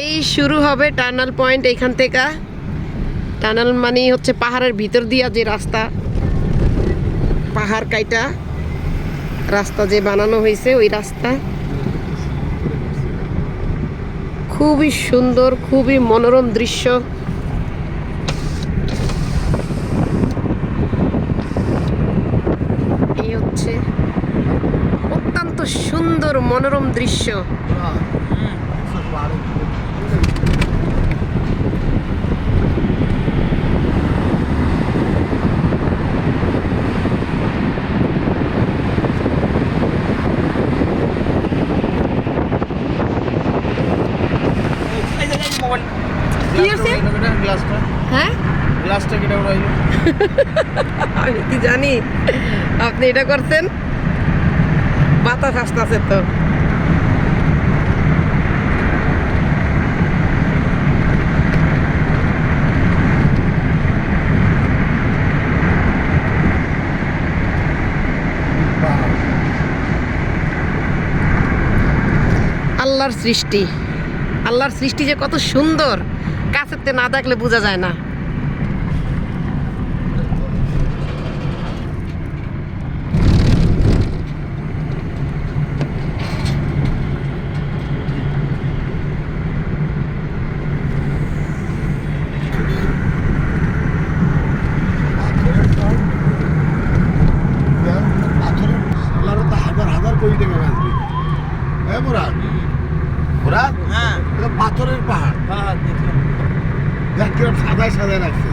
এই শুরু হবে টানেল পয়েন্ট। এইখান থেকে টানেল মানে হচ্ছে পাহাড়ের ভিতর দিয়া যে রাস্তা, পাহাড় কাইটা রাস্তা যে বানানো হয়েছে ওই রাস্তা। খুবই সুন্দর, খুবই মনোরম দৃশ্য। এই হচ্ছে অত্যন্ত সুন্দর মনোরম দৃশ্য। হ্যাঁ, আমি কি জানি আপনি এটা করছেন। বাতাস আসতেছে তো। আল্লাহর সৃষ্টি, আল্লাহর সৃষ্টি যে কত সুন্দর, কাছেতে না দেখলে বোঝা যায় না। পাথরের পাহাড় দেখ কিরকম সাদায় সাদায় লাগছে।